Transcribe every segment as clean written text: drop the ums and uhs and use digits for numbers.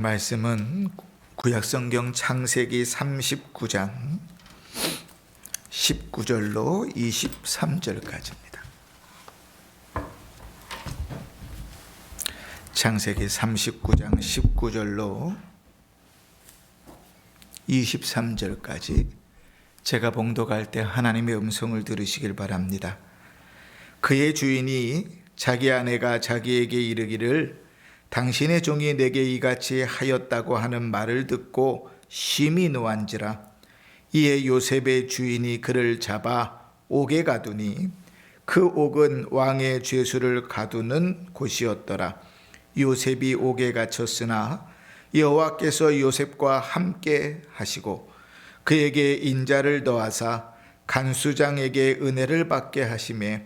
말씀은 구약성경 창세기 39장 19절로 23절까지입니다. 창세기 39장 19절로 23절까지 제가 봉독할 때 하나님의 음성을 들으시길 바랍니다. 그의 주인이 자기 아내가 자기에게 이르기를 당신의 종이 내게 이같이 하였다고 하는 말을 듣고 심히 노한지라. 이에 요셉의 주인이 그를 잡아 옥에 가두니 그 옥은 왕의 죄수를 가두는 곳이었더라. 요셉이 옥에 갇혔으나 여호와께서 요셉과 함께 하시고 그에게 인자를 더하사 간수장에게 은혜를 받게 하시매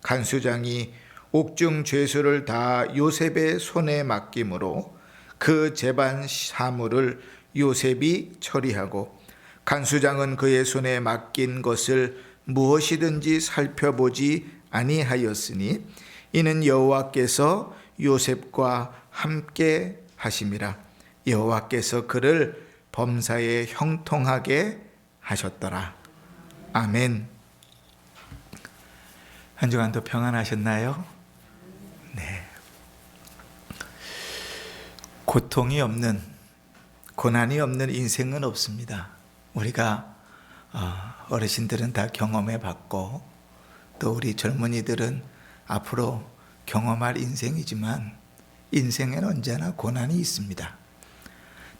간수장이 옥중 죄수를 다 요셉의 손에 맡김으로 그 재반 사물을 요셉이 처리하고 간수장은 그의 손에 맡긴 것을 무엇이든지 살펴보지 아니하였으니 이는 여호와께서 요셉과 함께 하심이라. 여호와께서 그를 범사에 형통하게 하셨더라. 아멘. 한 주간도 평안하셨나요? 네. 고통이 없는, 고난이 없는 인생은 없습니다. 우리가 어르신들은 다 경험해 봤고 또 우리 젊은이들은 앞으로 경험할 인생이지만 인생에는 언제나 고난이 있습니다.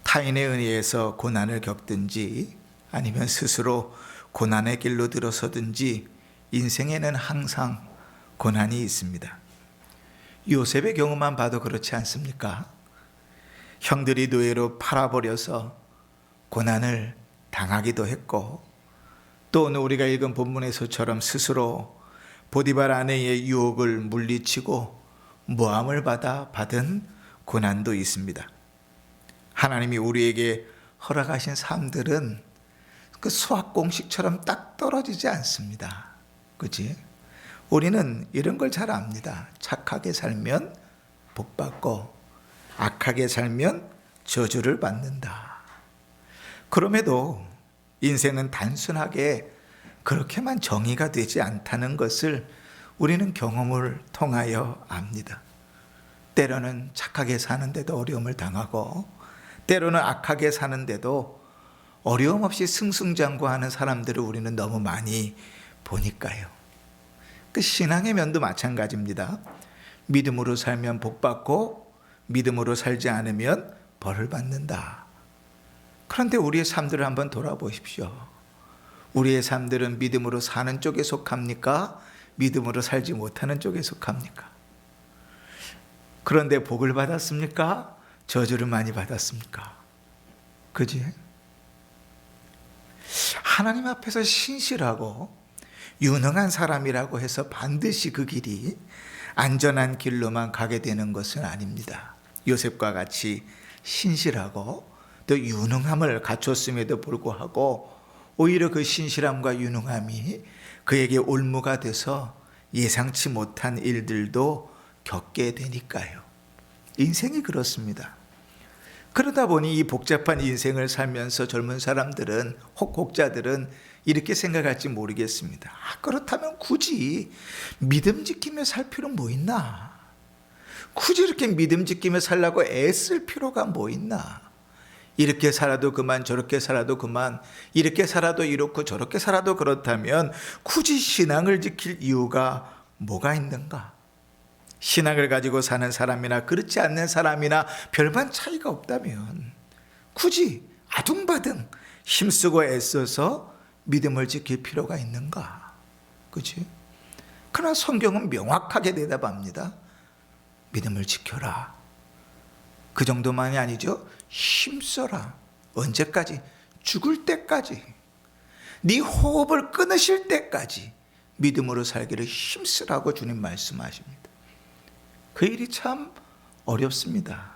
타인에 의해서 고난을 겪든지 아니면 스스로 고난의 길로 들어서든지 인생에는 항상 고난이 있습니다. 요셉의 경우만 봐도 그렇지 않습니까? 형들이 노예로 팔아버려서 고난을 당하기도 했고 또 오늘 우리가 읽은 본문에서처럼 스스로 보디발 아내의 유혹을 물리치고 모함을 받아 받은 고난도 있습니다. 하나님이 우리에게 허락하신 삶들은 그 수학공식처럼 딱 떨어지지 않습니다. 그치? 우리는 이런 걸 잘 압니다. 착하게 살면 복 받고 악하게 살면 저주를 받는다. 그럼에도 인생은 단순하게 그렇게만 정의가 되지 않다는 것을 우리는 경험을 통하여 압니다. 때로는 착하게 사는데도 어려움을 당하고 때로는 악하게 사는데도 어려움 없이 승승장구하는 사람들을 우리는 너무 많이 보니까요. 그 신앙의 면도 마찬가지입니다. 믿음으로 살면 복 받고 믿음으로 살지 않으면 벌을 받는다. 그런데 우리의 삶들을 한번 돌아보십시오. 우리의 삶들은 믿음으로 사는 쪽에 속합니까? 믿음으로 살지 못하는 쪽에 속합니까? 그런데 복을 받았습니까? 저주를 많이 받았습니까? 그지? 하나님 앞에서 신실하고 유능한 사람이라고 해서 반드시 그 길이 안전한 길로만 가게 되는 것은 아닙니다. 요셉과 같이 신실하고 또 유능함을 갖췄음에도 불구하고 오히려 그 신실함과 유능함이 그에게 올무가 돼서 예상치 못한 일들도 겪게 되니까요. 인생이 그렇습니다. 그러다 보니 이 복잡한 인생을 살면서 젊은 사람들은 혹 혹자들은 이렇게 생각할지 모르겠습니다. 그렇다면 굳이 믿음 지키며 살 필요는 뭐 있나? 굳이 이렇게 믿음 지키며 살라고 애쓸 필요가 뭐 있나? 이렇게 살아도 그만 저렇게 살아도 그만 이렇게 살아도 이렇고 저렇게 살아도 그렇다면 굳이 신앙을 지킬 이유가 뭐가 있는가? 신앙을 가지고 사는 사람이나 그렇지 않는 사람이나 별반 차이가 없다면 굳이 아둥바둥 힘쓰고 애써서 믿음을 지킬 필요가 있는가? 그렇지? 그러나 성경은 명확하게 대답합니다. 믿음을 지켜라. 그 정도만이 아니죠. 힘써라. 언제까지? 죽을 때까지. 네 호흡을 끊으실 때까지 믿음으로 살기를 힘쓰라고 주님 말씀하십니다. 그 일이 참 어렵습니다.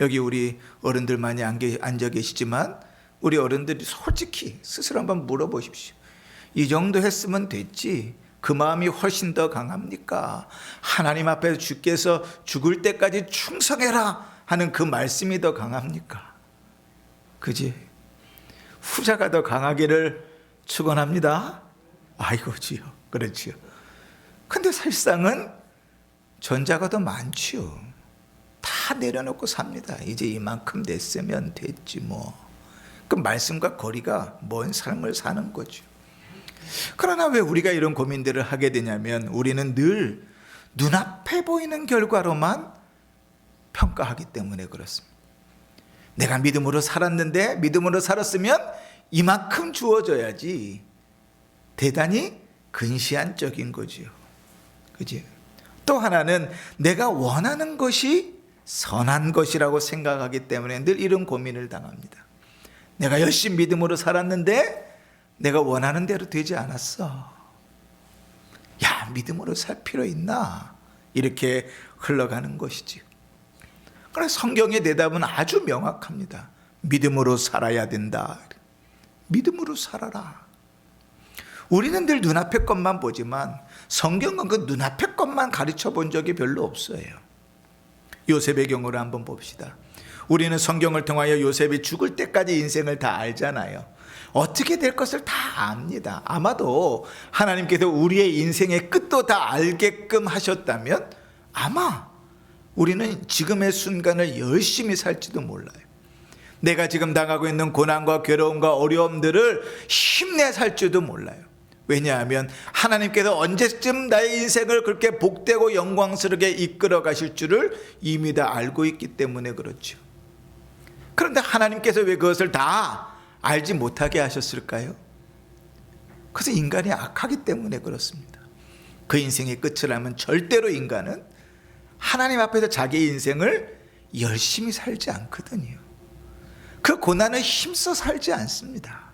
여기 우리 어른들 많이 앉아 계시지만 우리 어른들이 솔직히 스스로 한번 물어보십시오. 이 정도 했으면 됐지 그 마음이 훨씬 더 강합니까? 하나님 앞에 주께서 죽을 때까지 충성해라 하는 그 말씀이 더 강합니까? 그지? 후자가 더 강하기를 축원합니다. 아이고지요. 그렇지요. 근데 사실상은 전자가 더 많지요. 다 내려놓고 삽니다. 이제 이만큼 됐으면 됐지 뭐. 그 말씀과 거리가 먼 삶을 사는 거죠. 그러나 왜 우리가 이런 고민들을 하게 되냐면 우리는 늘 눈앞에 보이는 결과로만 평가하기 때문에 그렇습니다. 내가 믿음으로 살았는데 믿음으로 살았으면 이만큼 주어져야지. 대단히 근시안적인 거지요. 그지? 또 하나는 내가 원하는 것이 선한 것이라고 생각하기 때문에 늘 이런 고민을 당합니다. 내가 열심히 믿음으로 살았는데 내가 원하는 대로 되지 않았어. 야, 믿음으로 살 필요 있나? 이렇게 흘러가는 것이지. 그래서 성경의 대답은 아주 명확합니다. 믿음으로 살아야 된다. 믿음으로 살아라. 우리는 늘 눈앞의 것만 보지만 성경은 그 눈앞의 것만 가르쳐 본 적이 별로 없어요. 요셉의 경우를 한번 봅시다. 우리는 성경을 통하여 요셉이 죽을 때까지 인생을 다 알잖아요. 어떻게 될 것을 다 압니다. 아마도 하나님께서 우리의 인생의 끝도 다 알게끔 하셨다면 아마 우리는 지금의 순간을 열심히 살지도 몰라요. 내가 지금 당하고 있는 고난과 괴로움과 어려움들을 힘내 살지도 몰라요. 왜냐하면 하나님께서 언제쯤 나의 인생을 그렇게 복되고 영광스럽게 이끌어 가실 줄을 이미 다 알고 있기 때문에 그렇죠. 그런데 하나님께서 왜 그것을 다 알지 못하게 하셨을까요? 그래서 인간이 악하기 때문에 그렇습니다. 그 인생의 끝을 알면 절대로 인간은 하나님 앞에서 자기의 인생을 열심히 살지 않거든요. 그 고난을 힘써 살지 않습니다.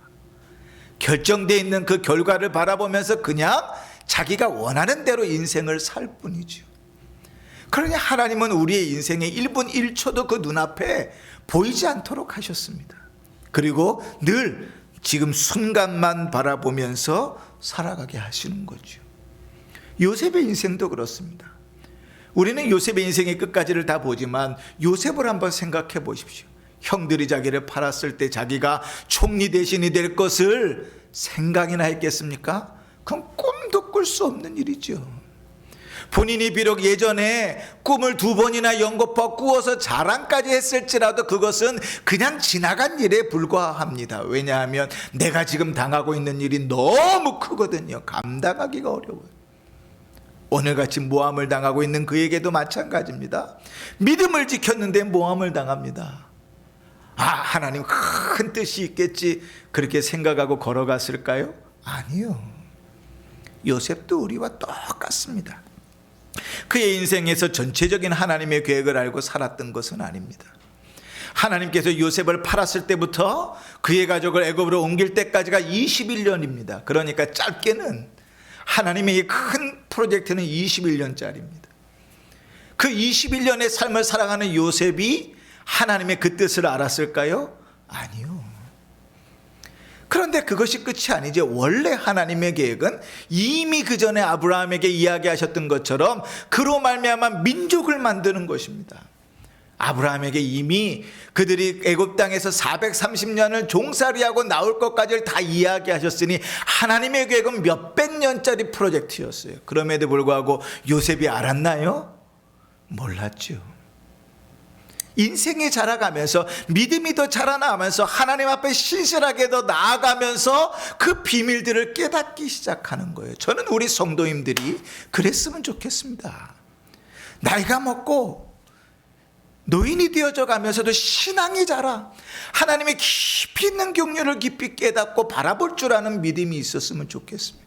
결정되어 있는 그 결과를 바라보면서 그냥 자기가 원하는 대로 인생을 살 뿐이죠. 그러니 하나님은 우리의 인생의 1분 1초도 그 눈앞에 보이지 않도록 하셨습니다. 그리고 늘 지금 순간만 바라보면서 살아가게 하시는 거죠. 요셉의 인생도 그렇습니다. 우리는 요셉의 인생의 끝까지를 다 보지만 요셉을 한번 생각해 보십시오. 형들이 자기를 팔았을 때 자기가 총리 대신이 될 것을 생각이나 했겠습니까? 그건 꿈도 꿀 수 없는 일이죠. 본인이 비록 예전에 꿈을 2번이나 연거푸 꾸어서 자랑까지 했을지라도 그것은 그냥 지나간 일에 불과합니다. 왜냐하면 내가 지금 당하고 있는 일이 너무 크거든요. 감당하기가 어려워요. 오늘같이 모함을 당하고 있는 그에게도 마찬가지입니다. 믿음을 지켰는데 모함을 당합니다. 아, 하나님 큰 뜻이 있겠지 그렇게 생각하고 걸어갔을까요? 아니요. 요셉도 우리와 똑같습니다. 그의 인생에서 전체적인 하나님의 계획을 알고 살았던 것은 아닙니다. 하나님께서 요셉을 팔았을 때부터 그의 가족을 애굽으로 옮길 때까지가 21년입니다. 그러니까 짧게는 하나님의 큰 프로젝트는 21년짜리입니다. 그 21년의 삶을 살아가는 요셉이 하나님의 그 뜻을 알았을까요? 아니요. 그런데 그것이 끝이 아니죠. 원래 하나님의 계획은 이미 그 전에 아브라함에게 이야기하셨던 것처럼 그로 말미암아 민족을 만드는 것입니다. 아브라함에게 이미 그들이 애굽 땅에서 430년을 종살이하고 나올 것까지를 다 이야기하셨으니 하나님의 계획은 몇백 년짜리 프로젝트였어요. 그럼에도 불구하고 요셉이 알았나요? 몰랐죠. 인생이 자라가면서 믿음이 더 자라나면서 하나님 앞에 신실하게 더 나아가면서 그 비밀들을 깨닫기 시작하는 거예요. 저는 우리 성도님들이 그랬으면 좋겠습니다. 나이가 먹고 노인이 되어져 가면서도 신앙이 자라 하나님의 깊이 있는 경륜을 깊이 깨닫고 바라볼 줄 아는 믿음이 있었으면 좋겠습니다.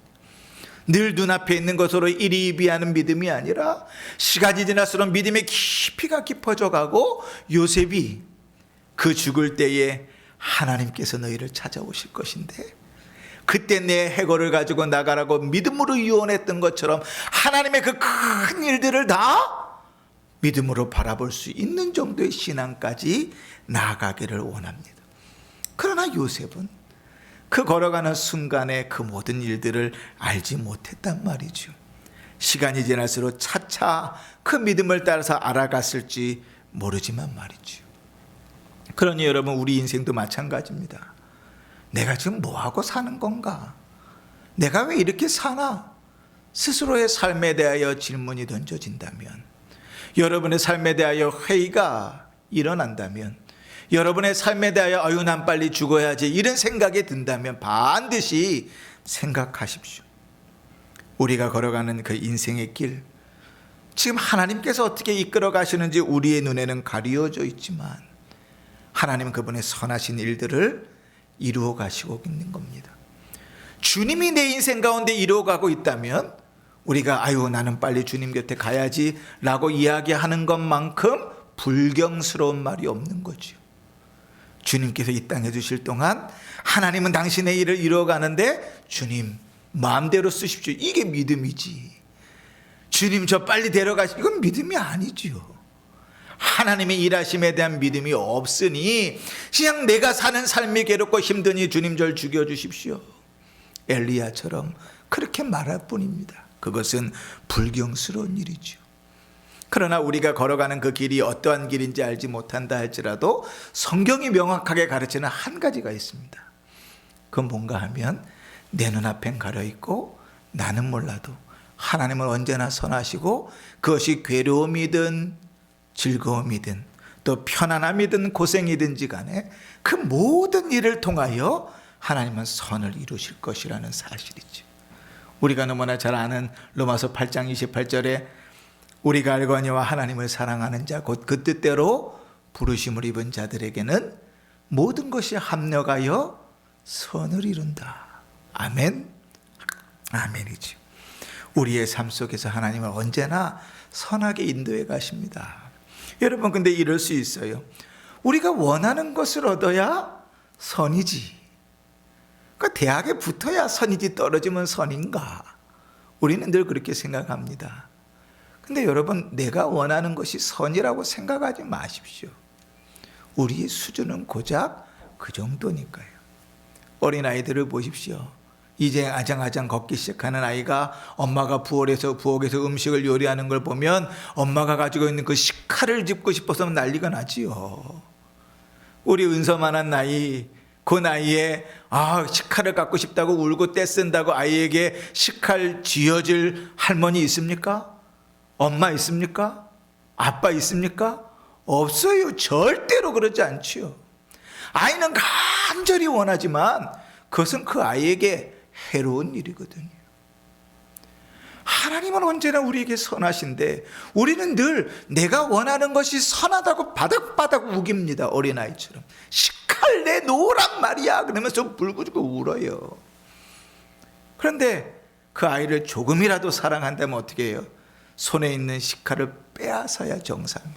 늘 눈앞에 있는 것으로 이리비하는 믿음이 아니라 시간이 지날수록 믿음의 깊이가 깊어져 가고 요셉이 그 죽을 때에 하나님께서 너희를 찾아오실 것인데 그때 내 해골을 가지고 나가라고 믿음으로 유언했던 것처럼 하나님의 그 큰 일들을 다 믿음으로 바라볼 수 있는 정도의 신앙까지 나아가기를 원합니다. 그러나 요셉은 그 걸어가는 순간에 그 모든 일들을 알지 못했단 말이죠. 시간이 지날수록 차차 그 믿음을 따라서 알아갔을지 모르지만 말이죠. 그러니 여러분, 우리 인생도 마찬가지입니다. 내가 지금 뭐하고 사는 건가? 내가 왜 이렇게 사나? 스스로의 삶에 대하여 질문이 던져진다면, 여러분의 삶에 대하여 회의가 일어난다면, 여러분의 삶에 대하여 아유 난 빨리 죽어야지 이런 생각이 든다면 반드시 생각하십시오. 우리가 걸어가는 그 인생의 길, 지금 하나님께서 어떻게 이끌어 가시는지 우리의 눈에는 가려져 있지만 하나님은 그분의 선하신 일들을 이루어 가시고 있는 겁니다. 주님이 내 인생 가운데 이루어 가고 있다면 우리가 아유 나는 빨리 주님 곁에 가야지 라고 이야기하는 것만큼 불경스러운 말이 없는 거죠. 주님께서 이 땅에 주실 동안 하나님은 당신의 일을 이루어 가는데 주님 마음대로 쓰십시오. 이게 믿음이지. 주님 저 빨리 데려가시, 이건 믿음이 아니지요. 하나님의 일하심에 대한 믿음이 없으니 그냥 내가 사는 삶이 괴롭고 힘드니 주님 절 죽여주십시오. 엘리야처럼 그렇게 말할 뿐입니다. 그것은 불경스러운 일이죠. 그러나 우리가 걸어가는 그 길이 어떠한 길인지 알지 못한다 할지라도 성경이 명확하게 가르치는 한 가지가 있습니다. 그건 뭔가 하면 내 눈앞엔 가려있고 나는 몰라도 하나님은 언제나 선하시고 그것이 괴로움이든 즐거움이든 또 편안함이든 고생이든지 간에 그 모든 일을 통하여 하나님은 선을 이루실 것이라는 사실이죠. 우리가 너무나 잘 아는 로마서 8장 28절에 우리가 알거니와 하나님을 사랑하는 자 곧 그 뜻대로 부르심을 입은 자들에게는 모든 것이 합력하여 선을 이룬다. 아멘. 아멘이죠. 우리의 삶 속에서 하나님은 언제나 선하게 인도해 가십니다. 여러분, 근데 이럴 수 있어요. 우리가 원하는 것을 얻어야 선이지. 그러니까 대학에 붙어야 선이지 떨어지면 선인가? 우리는 늘 그렇게 생각합니다. 근데 여러분, 내가 원하는 것이 선이라고 생각하지 마십시오. 우리의 수준은 고작 그 정도니까요. 어린아이들을 보십시오. 이제 아장아장 걷기 시작하는 아이가 엄마가 부엌에서 음식을 요리하는 걸 보면 엄마가 가지고 있는 그 식칼을 짚고 싶어서 난리가 나지요. 우리 은서만한 나이, 그 나이에 식칼을 갖고 싶다고 울고 떼쓴다고 아이에게 식칼 쥐어줄 할머니 있습니까? 엄마 있습니까? 아빠 있습니까? 없어요. 절대로 그러지 않지요. 아이는 간절히 원하지만 그것은 그 아이에게 해로운 일이거든요. 하나님은 언제나 우리에게 선하신데 우리는 늘 내가 원하는 것이 선하다고 바닥바닥 우깁니다. 어린아이처럼. 식칼 내놓으란 말이야 그러면서 불구지고 울어요. 그런데 그 아이를 조금이라도 사랑한다면 어떻게 해요? 손에 있는 식칼을 빼앗아야 정상이에요.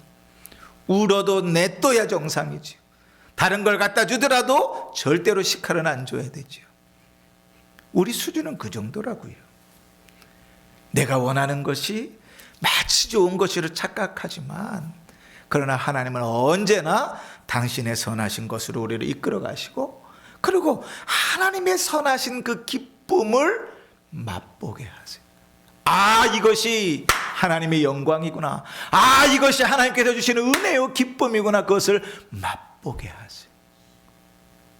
울어도 냅둬야 정상이죠. 다른 걸 갖다 주더라도 절대로 식칼은 안 줘야 되죠. 우리 수준은 그 정도라고요. 내가 원하는 것이 마치 좋은 것으로 착각하지만 그러나 하나님은 언제나 당신의 선하신 것으로 우리를 이끌어 가시고 그리고 하나님의 선하신 그 기쁨을 맛보게 하세요. 이것이 하나님의 영광이구나. 이것이 하나님께서 주시는 은혜요 기쁨이구나. 그것을 맛보게 하세요.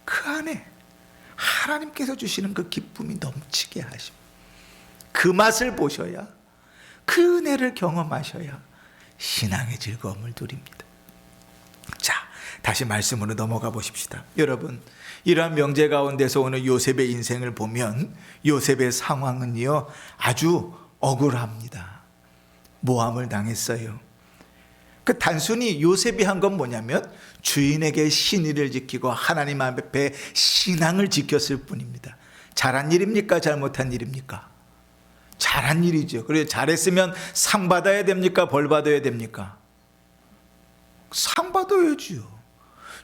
그 안에 하나님께서 주시는 그 기쁨이 넘치게 하시고 그 맛을 보셔야, 그 은혜를 경험하셔야 신앙의 즐거움을 누립니다. 자, 다시 말씀으로 넘어가 보십시다. 여러분, 이러한 명제 가운데서 오늘 요셉의 인생을 보면 요셉의 상황은요 아주 억울합니다. 모함을 당했어요. 그 단순히 요셉이 한 건 뭐냐면 주인에게 신의를 지키고 하나님 앞에 신앙을 지켰을 뿐입니다. 잘한 일입니까? 잘못한 일입니까? 잘한 일이죠. 그래서 잘했으면 상 받아야 됩니까? 벌 받아야 됩니까? 상 받아야지요.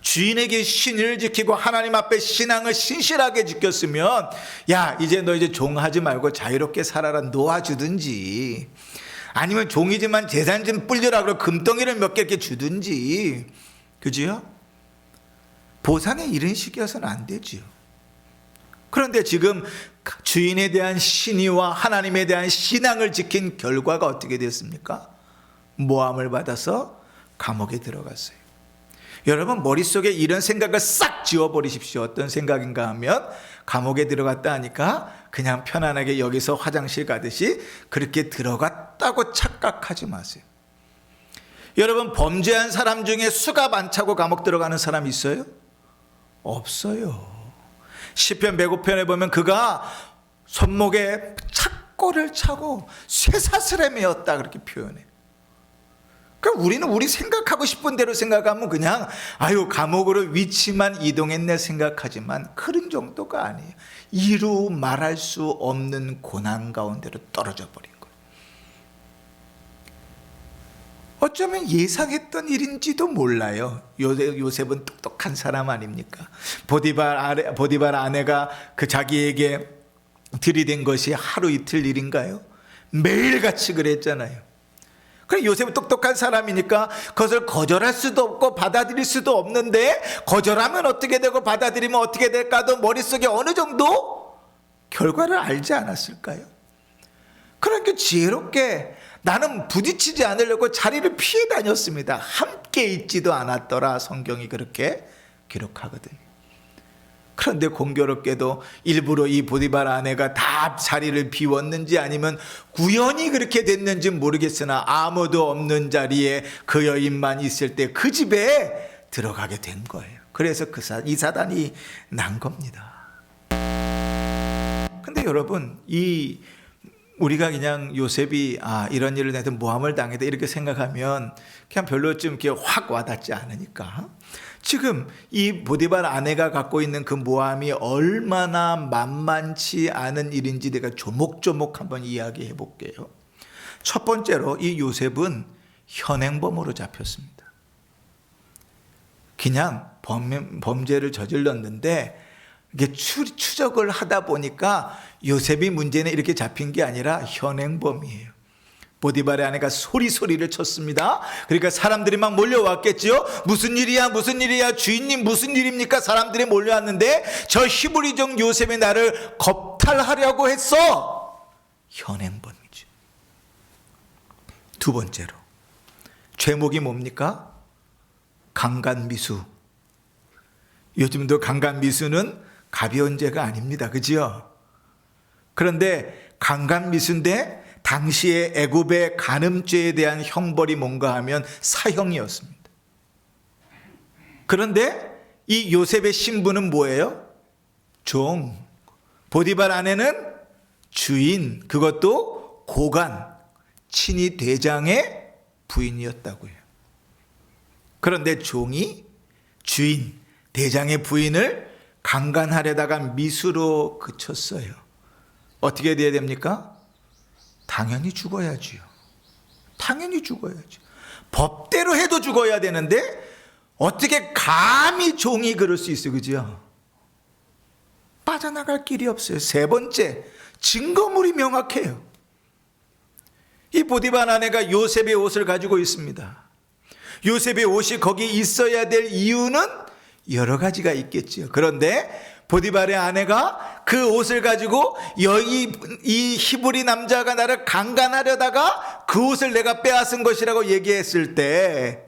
주인에게 신의를 지키고 하나님 앞에 신앙을 신실하게 지켰으면 이제 너 이제 종하지 말고 자유롭게 살아라 놓아주든지 아니면 종이지만 재산 좀 불려라 그러고 금덩이를 몇 개 이렇게 주든지, 그지요? 보상에 이런 식이어서는 안 되지요. 그런데 지금 주인에 대한 신의와 하나님에 대한 신앙을 지킨 결과가 어떻게 됐습니까? 모함을 받아서 감옥에 들어갔어요. 여러분 머릿속에 이런 생각을 싹 지워버리십시오. 어떤 생각인가 하면 감옥에 들어갔다 하니까 그냥 편안하게 여기서 화장실 가듯이 그렇게 들어갔다고 착각하지 마세요. 여러분 범죄한 사람 중에 수갑 안 차고 감옥 들어가는 사람 있어요? 없어요. 시편 105편에 보면 그가 손목에 착고를 차고 쇠사슬에 매었다 그렇게 표현해요. 그러니까 우리는 우리 생각하고 싶은 대로 생각하면 그냥 감옥으로 위치만 이동했네 생각하지만 그런 정도가 아니에요. 이루 말할 수 없는 고난 가운데로 떨어져 버린 거예요. 어쩌면 예상했던 일인지도 몰라요. 요셉은 똑똑한 사람 아닙니까? 보디발 아내가 그 자기에게 들이댄 것이 하루 이틀 일인가요? 매일같이 그랬잖아요. 그래 요셉은 똑똑한 사람이니까 그것을 거절할 수도 없고 받아들일 수도 없는데 거절하면 어떻게 되고 받아들이면 어떻게 될까도 머릿속에 어느 정도 결과를 알지 않았을까요? 그러니까 지혜롭게 나는 부딪히지 않으려고 자리를 피해 다녔습니다. 함께 있지도 않았더라 성경이 그렇게 기록하거든요. 그런데 공교롭게도 일부러 이 보디발 아내가 다 자리를 비웠는지 아니면 우연히 그렇게 됐는지 모르겠으나 아무도 없는 자리에 그 여인만 있을 때 그 집에 들어가게 된 거예요. 그래서 이 사단이 난 겁니다. 근데 여러분 우리가 그냥 요셉이 이런 일을 내도 모함을 당했다 이렇게 생각하면 그냥 별로 좀 이렇게 확 와닿지 않으니까 지금 이 보디발 아내가 갖고 있는 그 모함이 얼마나 만만치 않은 일인지 내가 조목조목 한번 이야기해 볼게요. 첫 번째로 이 요셉은 현행범으로 잡혔습니다. 그냥 범죄를 저질렀는데 이게 추적을 하다 보니까 요셉이 문제는 이렇게 잡힌 게 아니라 현행범이에요. 보디발의 아내가 소리를 쳤습니다. 그러니까 사람들이 막 몰려왔겠지요. 무슨 일이야 주인님 무슨 일입니까? 사람들이 몰려왔는데 저 히브리족 요셉이 나를 겁탈하려고 했어. 현행범이죠. 두 번째로 죄목이 뭡니까? 강간미수. 요즘도 강간미수는 가벼운 죄가 아닙니다. 그죠? 그런데 강간미수인데 당시에 애굽의 간음죄에 대한 형벌이 뭔가 하면 사형이었습니다. 그런데 이 요셉의 신분은 뭐예요? 종. 보디발 아내는 주인, 그것도 고관, 친위 대장의 부인이었다고요. 그런데 종이 주인, 대장의 부인을 강간하려다가 미수로 그쳤어요. 어떻게 돼야 됩니까? 당연히 죽어야지요. 당연히 죽어야죠. 법대로 해도 죽어야 되는데 어떻게 감히 종이 그럴 수 있어요. 그죠? 빠져나갈 길이 없어요. 세 번째, 증거물이 명확해요. 이 보디발 아내가 요셉의 옷을 가지고 있습니다. 요셉의 옷이 거기 있어야 될 이유는 여러 가지가 있겠지요. 그런데 보디발의 아내가 그 옷을 가지고 이 히브리 남자가 나를 강간하려다가 그 옷을 내가 빼앗은 것이라고 얘기했을 때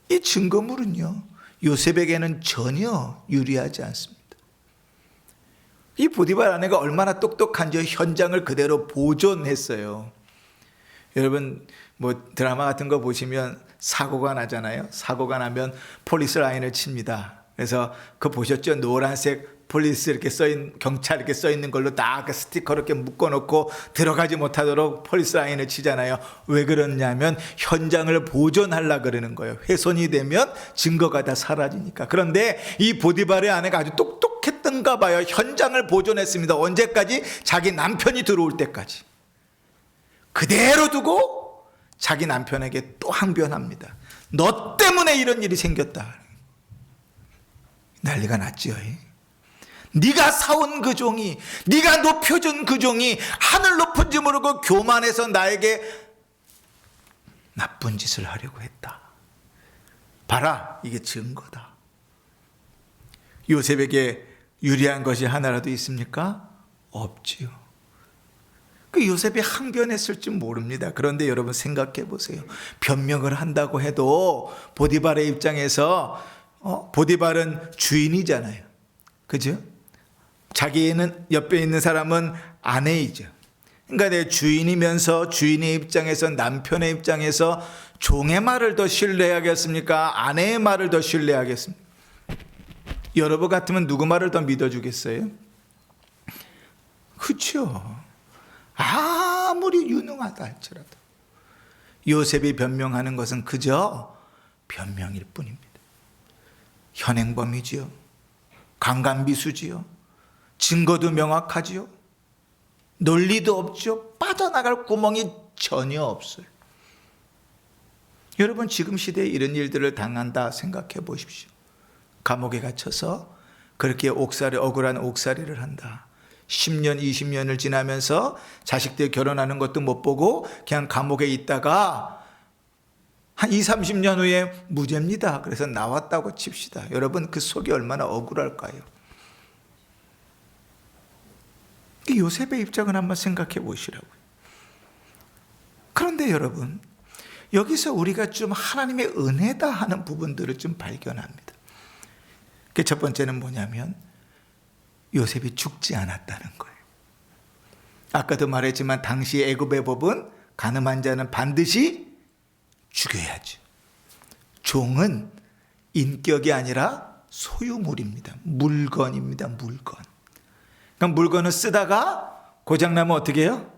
이 증거물은요 요셉에게는 전혀 유리하지 않습니다. 이 보디발 아내가 얼마나 똑똑한지 현장을 그대로 보존했어요. 여러분 드라마 같은 거 보시면 사고가 나잖아요. 사고가 나면 폴리스 라인을 칩니다. 그래서 그거 보셨죠? 노란색 폴리스 이렇게 경찰 이렇게 써 있는 걸로 딱 스티커 이렇게 묶어놓고 들어가지 못하도록 폴리스 라인을 치잖아요. 왜 그러냐면 현장을 보존하려고 그러는 거예요. 훼손이 되면 증거가 다 사라지니까. 그런데 이 보디발의 아내가 아주 똑똑했던가 봐요. 현장을 보존했습니다. 언제까지? 자기 남편이 들어올 때까지. 그대로 두고 자기 남편에게 또 항변합니다. 너 때문에 이런 일이 생겼다. 난리가 났지요. 네가 사온 그 종이, 네가 높여준 그 종이 하늘 높은지 모르고 교만해서 나에게 나쁜 짓을 하려고 했다. 봐라, 이게 증거다. 요셉에게 유리한 것이 하나라도 있습니까? 없지요. 그 요셉이 항변했을지 모릅니다. 그런데 여러분 생각해 보세요. 변명을 한다고 해도 보디발의 입장에서 보디발은 주인이잖아요. 그죠? 자기는 옆에 있는 사람은 아내이죠. 그러니까 내 주인이면서 주인의 입장에서, 남편의 입장에서 종의 말을 더 신뢰하겠습니까? 아내의 말을 더 신뢰하겠습니까? 여러분 같으면 누구 말을 더 믿어주겠어요? 그렇죠. 아무리 유능하다 할지라도 요셉이 변명하는 것은 그저 변명일 뿐입니다. 현행범이지요. 강간미수지요. 증거도 명확하지요. 논리도 없죠. 빠져나갈 구멍이 전혀 없어요. 여러분 지금 시대에 이런 일들을 당한다 생각해 보십시오. 감옥에 갇혀서 그렇게 억울한 옥살이를 한다. 10년, 20년을 지나면서 자식들 결혼하는 것도 못 보고 그냥 감옥에 있다가 한 20, 30년 후에 무죄입니다. 그래서 나왔다고 칩시다. 여러분 그 속이 얼마나 억울할까요? 요셉의 입장을 한번 생각해 보시라고요. 그런데 여러분 여기서 우리가 좀 하나님의 은혜다 하는 부분들을 좀 발견합니다. 그 첫 번째는 뭐냐면 요셉이 죽지 않았다는 거예요. 아까도 말했지만 당시 애굽의 법은 간음한 자는 반드시 죽여야죠. 종은 인격이 아니라 소유물입니다. 물건입니다. 물건. 그럼 물건을 쓰다가 고장나면 어떻게 해요?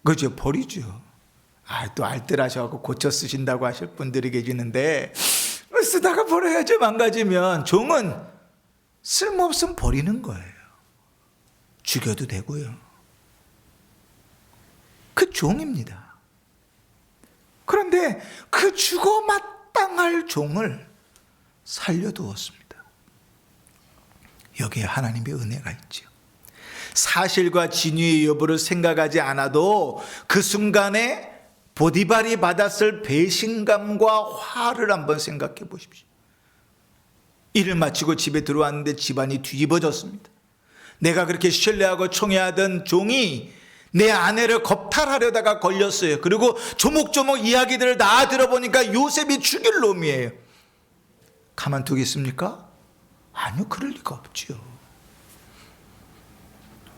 그죠? 버리죠. 또 알뜰하셔서 고쳐 쓰신다고 하실 분들이 계시는데 쓰다가 버려야죠. 망가지면. 종은 쓸모없으면 버리는 거예요. 죽여도 되고요. 그 종입니다. 그런데 그 죽어 마땅할 종을 살려두었습니다. 여기에 하나님의 은혜가 있죠. 사실과 진위의 여부를 생각하지 않아도 그 순간에 보디발이 받았을 배신감과 화를 한번 생각해 보십시오. 일을 마치고 집에 들어왔는데 집안이 뒤집어졌습니다. 내가 그렇게 신뢰하고 총애하던 종이 내 아내를 겁탈하려다가 걸렸어요. 그리고 조목조목 이야기들을 다 들어보니까 요셉이 죽일 놈이에요. 가만두겠습니까? 아니요, 그럴 리가 없죠.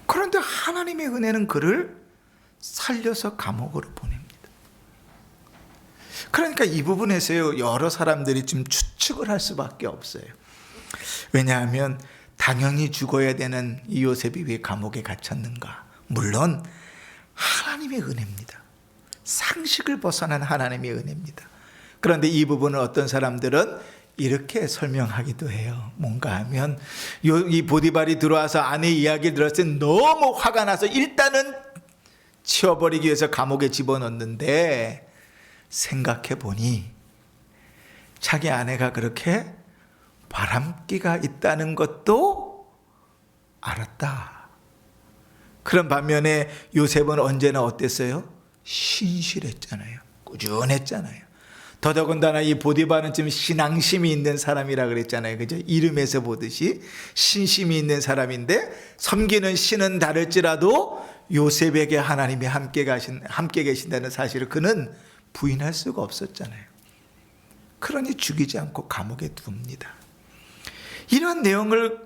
그런데 하나님의 은혜는 그를 살려서 감옥으로 보냅니다. 그러니까 이 부분에서요, 여러 사람들이 좀 추측을 할 수밖에 없어요. 왜냐하면 당연히 죽어야 되는 이 요셉이 왜 감옥에 갇혔는가? 물론 하나님의 은혜입니다. 상식을 벗어난 하나님의 은혜입니다. 그런데 이 부분을 어떤 사람들은 이렇게 설명하기도 해요. 뭔가 하면 이 보디발이 들어와서 아내 이야기를 들었을 때 너무 화가 나서 일단은 치워버리기 위해서 감옥에 집어넣는데 생각해 보니 자기 아내가 그렇게 바람기가 있다는 것도 알았다. 그런 반면에 요셉은 언제나 어땠어요? 신실했잖아요. 꾸준했잖아요. 더더군다나 이 보디발은 좀 신앙심이 있는 사람이라 그랬잖아요. 그죠? 이름에서 보듯이 신심이 있는 사람인데 섬기는 신은 다를지라도 요셉에게 하나님이 함께 계신다는 사실을 그는 부인할 수가 없었잖아요. 그러니 죽이지 않고 감옥에 둡니다. 이런 내용을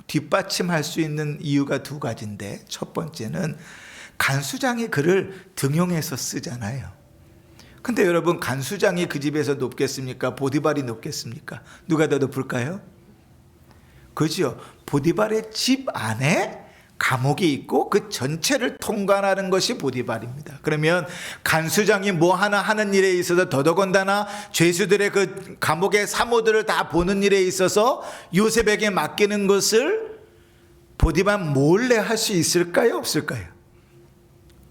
뒷받침할 수 있는 이유가 두 가지인데, 첫 번째는 간수장이 그를 등용해서 쓰잖아요. 근데 여러분, 간수장이 그 집에서 높겠습니까? 보디발이 높겠습니까? 누가 더 높을까요? 그죠? 보디발의 집 안에 감옥이 있고 그 전체를 통관하는 것이 보디발입니다. 그러면 간수장이 뭐 하나 하는 일에 있어서, 더더군다나 죄수들의 그 감옥의 사모들을 다 보는 일에 있어서 요셉에게 맡기는 것을 보디발 몰래 할 수 있을까요? 없을까요?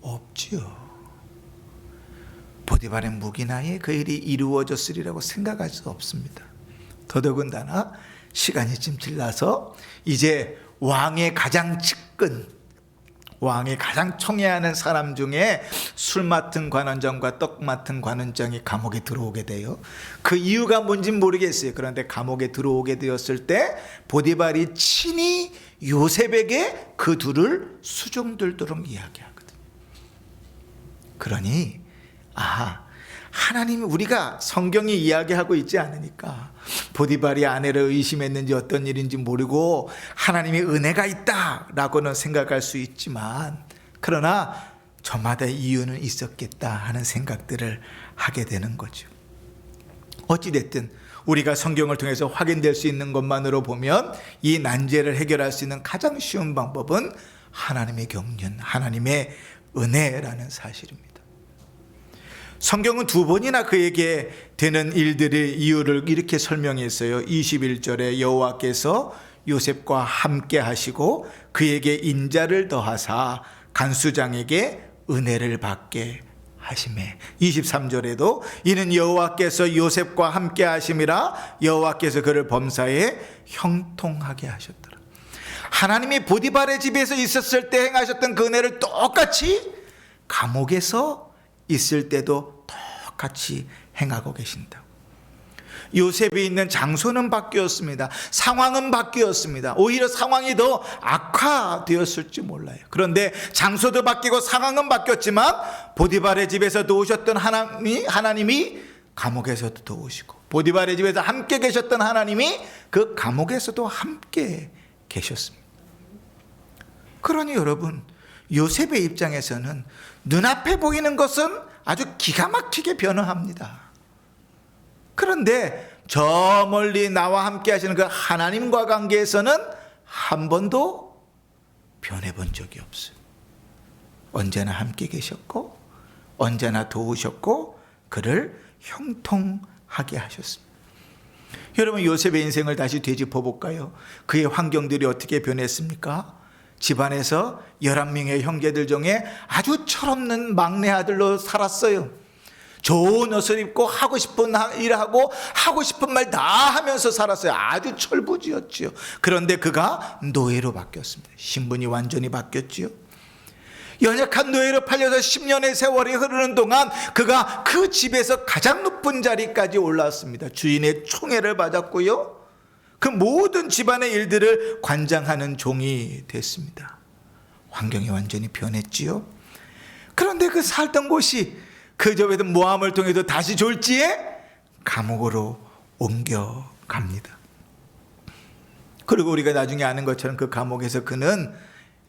없지요. 보디발의 묵인하에 그 일이 이루어졌으리라고 생각할 수 없습니다. 더더군다나 시간이 좀 지나서 이제 왕의 가장 측근, 왕이 가장 총애하는 사람 중에 술 맡은 관원장과 떡 맡은 관원장이 감옥에 들어오게 돼요. 그 이유가 뭔지는 모르겠어요. 그런데 감옥에 들어오게 되었을 때 보디발이 친히 요셉에게 그 둘을 수종들도록 이야기하거든요. 그러니 하나님이, 우리가 성경이 이야기하고 있지 않으니까 보디발이 아내를 의심했는지 어떤 일인지 모르고 하나님의 은혜가 있다라고는 생각할 수 있지만, 그러나 저마다 이유는 있었겠다 하는 생각들을 하게 되는 거죠. 어찌됐든 우리가 성경을 통해서 확인될 수 있는 것만으로 보면 이 난제를 해결할 수 있는 가장 쉬운 방법은 하나님의 경륜, 하나님의 은혜라는 사실입니다. 성경은 두 번이나 그에게 되는 일들의 이유를 이렇게 설명했어요. 21절에 여호와께서 요셉과 함께 하시고 그에게 인자를 더하사 간수장에게 은혜를 받게 하시매. 23절에도 이는 여호와께서 요셉과 함께 하심이라 여호와께서 그를 범사에 형통하게 하셨더라. 하나님이 보디발의 집에서 있었을 때 행하셨던 그 은혜를 똑같이 감옥에서 있을 때도 똑같이 행하고 계신다. 요셉이 있는 장소는 바뀌었습니다. 상황은 바뀌었습니다. 오히려 상황이 더 악화되었을지 몰라요. 그런데 장소도 바뀌고 상황은 바뀌었지만 보디발의 집에서 도우셨던 하나님이 감옥에서도 도우시고, 보디발의 집에서 함께 계셨던 하나님이 그 감옥에서도 함께 계셨습니다. 그러니 여러분, 요셉의 입장에서는 눈앞에 보이는 것은 아주 기가 막히게 변화합니다. 그런데 저 멀리 나와 함께 하시는 그 하나님과 관계에서는 한 번도 변해본 적이 없어요. 언제나 함께 계셨고 언제나 도우셨고 그를 형통하게 하셨습니다. 여러분, 요셉의 인생을 다시 되짚어 볼까요? 그의 환경들이 어떻게 변했습니까? 집안에서 11명의 형제들 중에 아주 철없는 막내 아들로 살았어요. 좋은 옷을 입고 하고 싶은 일하고 하고 싶은 말 다 하면서 살았어요. 아주 철부지였지요. 그런데 그가 노예로 바뀌었습니다. 신분이 완전히 바뀌었지요. 연약한 노예로 팔려서 10년의 세월이 흐르는 동안 그가 그 집에서 가장 높은 자리까지 올라왔습니다. 주인의 총애를 받았고요, 그 모든 집안의 일들을 관장하는 종이 됐습니다. 환경이 완전히 변했지요. 그런데 그 살던 곳이 그저에도 모함을 통해서 다시 졸지에 감옥으로 옮겨갑니다. 그리고 우리가 나중에 아는 것처럼 그 감옥에서 그는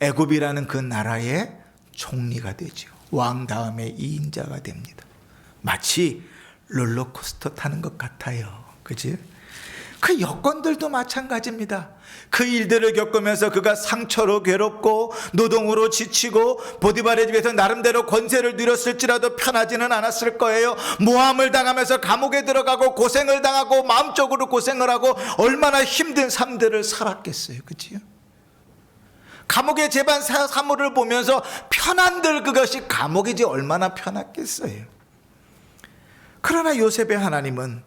애굽이라는 그 나라의 총리가 되죠. 왕 다음에 2인자가 됩니다. 마치 롤러코스터 타는 것 같아요. 그치? 그 여건들도 마찬가지입니다. 그 일들을 겪으면서 그가 상처로 괴롭고 노동으로 지치고 보디발의 집에서 나름대로 권세를 누렸을지라도 편하지는 않았을 거예요. 모함을 당하면서 감옥에 들어가고 고생을 당하고 마음적으로 고생을 하고 얼마나 힘든 삶들을 살았겠어요. 그치요? 감옥의 재반 사물을 보면서 편한들 그것이 감옥이지 얼마나 편했겠어요. 그러나 요셉의 하나님은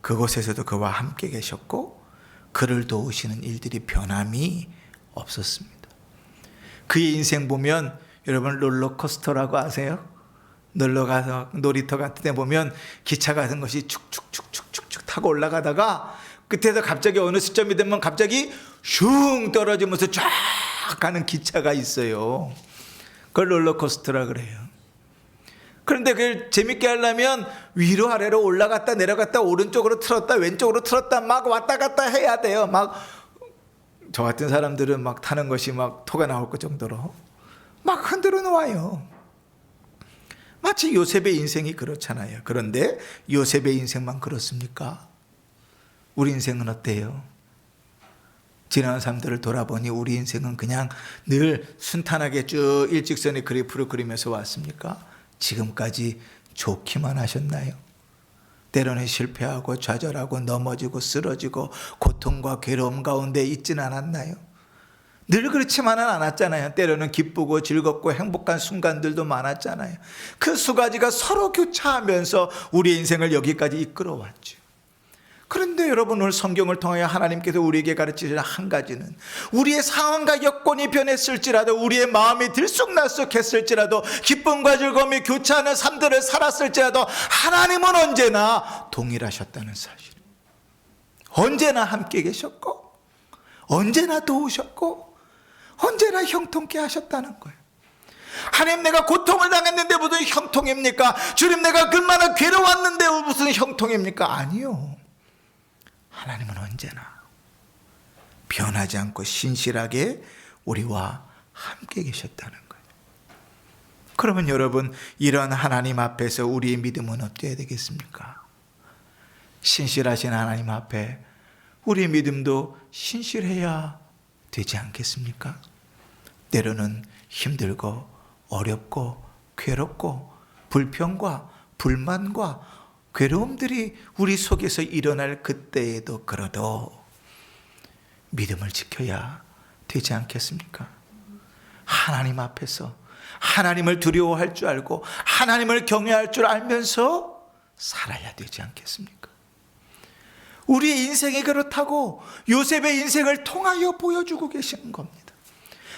그곳에서도 그와 함께 계셨고 그를 도우시는 일들이 변함이 없었습니다. 그의 인생 보면 여러분 롤러코스터라고 아세요? 놀러가서 놀이터 같은 데 보면 기차 같은 것이 축축축축축축 타고 올라가다가 끝에서 갑자기 어느 시점이 되면 갑자기 슝 떨어지면서 쫙 가는 기차가 있어요. 그걸 롤러코스터라 그래요. 그런데 그걸 재밌게 하려면 위로 아래로 올라갔다 내려갔다 오른쪽으로 틀었다 왼쪽으로 틀었다 막 왔다 갔다 해야 돼요. 막 저 같은 사람들은 막 타는 것이 막 토가 나올 것 정도로 막 흔들어 놓아요. 마치 요셉의 인생이 그렇잖아요. 그런데 요셉의 인생만 그렇습니까? 우리 인생은 어때요? 지나간 삶들을 돌아보니 우리 인생은 그냥 늘 순탄하게 쭉 일직선의 그래프를 그리면서 왔습니까? 지금까지 좋기만 하셨나요? 때로는 실패하고 좌절하고 넘어지고 쓰러지고 고통과 괴로움 가운데 있진 않았나요? 늘 그렇지만은 않았잖아요. 때로는 기쁘고 즐겁고 행복한 순간들도 많았잖아요. 그 두 가지가 서로 교차하면서 우리의 인생을 여기까지 이끌어왔죠. 그런데 여러분, 오늘 성경을 통하여 하나님께서 우리에게 가르치시는 한 가지는 우리의 상황과 여건이 변했을지라도 우리의 마음이 들쑥날쑥했을지라도 기쁨과 즐거움이 교차하는 삶들을 살았을지라도 하나님은 언제나 동일하셨다는 사실, 언제나 함께 계셨고 언제나 도우셨고 언제나 형통케 하셨다는 거예요. 하나님, 내가 고통을 당했는데 무슨 형통입니까? 주님, 내가 얼마나 괴로웠는데 무슨 형통입니까? 아니요. 하나님은 언제나 변하지 않고 신실하게 우리와 함께 계셨다는 거예요. 그러면 여러분, 이런 하나님 앞에서 우리의 믿음은 어때야 되겠습니까? 신실하신 하나님 앞에 우리의 믿음도 신실해야 되지 않겠습니까? 때로는 힘들고 어렵고 괴롭고 불평과 불만과 괴로움들이 우리 속에서 일어날 그때에도 그래도 믿음을 지켜야 되지 않겠습니까? 하나님 앞에서 하나님을 두려워할 줄 알고 하나님을 경외할 줄 알면서 살아야 되지 않겠습니까? 우리의 인생이 그렇다고 요셉의 인생을 통하여 보여주고 계시는 겁니다.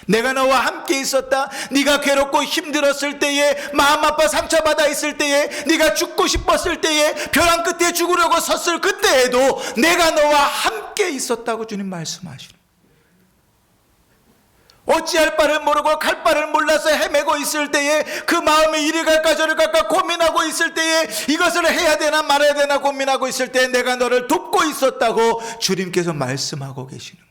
내가 너와 함께 있었다. 네가 괴롭고 힘들었을 때에, 마음 아파 상처받아 있을 때에, 네가 죽고 싶었을 때에, 벼랑 끝에 죽으려고 섰을 그때에도 내가 너와 함께 있었다고 주님 말씀하시는. 어찌할 바를 모르고 갈 바를 몰라서 헤매고 있을 때에, 그 마음이 이리 갈까 저리 갈까 고민하고 있을 때에, 이것을 해야 되나 말아야 되나 고민하고 있을 때에 내가 너를 돕고 있었다고 주님께서 말씀하고 계시는 거예요.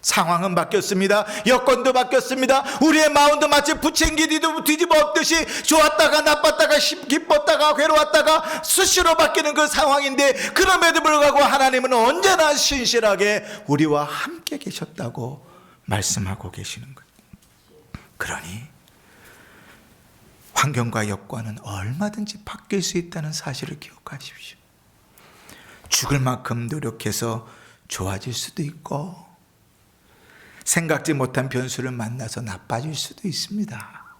상황은 바뀌었습니다. 여건도 바뀌었습니다. 우리의 마음도 마치 부챙기 뒤집어 엎듯이 좋았다가 나빴다가 기뻤다가 괴로웠다가 수시로 바뀌는 그 상황인데, 그럼에도 불구하고 하나님은 언제나 신실하게 우리와 함께 계셨다고 말씀하고 계시는 거예요. 그러니 환경과 여건은 얼마든지 바뀔 수 있다는 사실을 기억하십시오. 죽을 만큼 노력해서 좋아질 수도 있고, 생각지 못한 변수를 만나서 나빠질 수도 있습니다.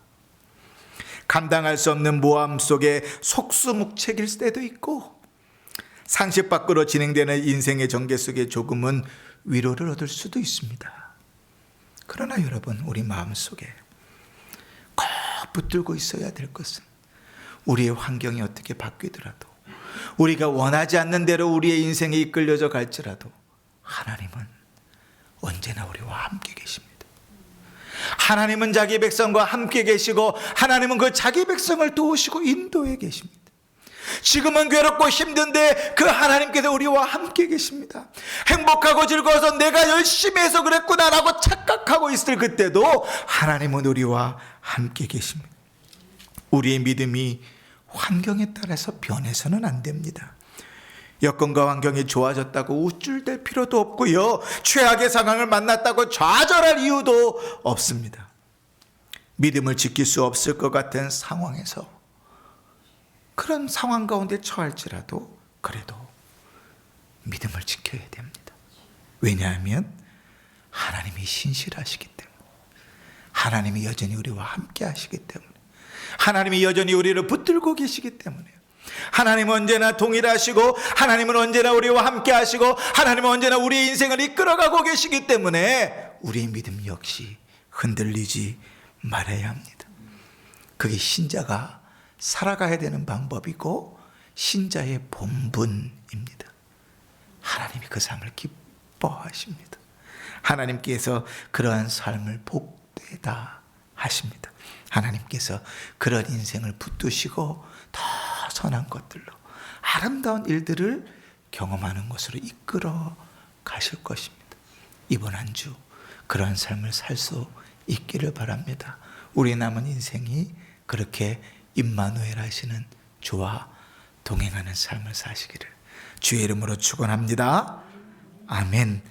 감당할 수 없는 모함 속에 속수무책일 때도 있고, 상식 밖으로 진행되는 인생의 전개 속에 조금은 위로를 얻을 수도 있습니다. 그러나 여러분, 우리 마음속에 꼭 붙들고 있어야 될 것은, 우리의 환경이 어떻게 바뀌더라도, 우리가 원하지 않는 대로 우리의 인생이 이끌려져 갈지라도 하나님은 언제나 우리와 함께 계십니다. 하나님은 자기 백성과 함께 계시고, 하나님은 그 자기 백성을 도우시고 인도해 계십니다. 지금은 괴롭고 힘든데 그 하나님께서 우리와 함께 계십니다. 행복하고 즐거워서 내가 열심히 해서 그랬구나라고 착각하고 있을 그때도 하나님은 우리와 함께 계십니다. 우리의 믿음이 환경에 따라서 변해서는 안 됩니다. 여건과 환경이 좋아졌다고 우쭐댈 필요도 없고요, 최악의 상황을 만났다고 좌절할 이유도 없습니다. 믿음을 지킬 수 없을 것 같은 상황에서, 그런 상황 가운데 처할지라도 그래도 믿음을 지켜야 됩니다. 왜냐하면 하나님이 신실하시기 때문에, 하나님이 여전히 우리와 함께 하시기 때문에, 하나님이 여전히 우리를 붙들고 계시기 때문에, 하나님은 언제나 동일하시고, 하나님은 언제나 우리와 함께 하시고, 하나님은 언제나 우리의 인생을 이끌어가고 계시기 때문에 우리의 믿음 역시 흔들리지 말아야 합니다. 그게 신자가 살아가야 되는 방법이고 신자의 본분입니다. 하나님이 그 삶을 기뻐하십니다. 하나님께서 그러한 삶을 복되다 하십니다. 하나님께서 그런 인생을 붙드시고 더 선한 것들로 아름다운 일들을 경험하는 것으로 이끌어 가실 것입니다. 이번 한 주 그러한 삶을 살 수 있기를 바랍니다. 우리 남은 인생이 그렇게 임마누엘 하시는 주와 동행하는 삶을 사시기를 주의 이름으로 축원합니다. 아멘.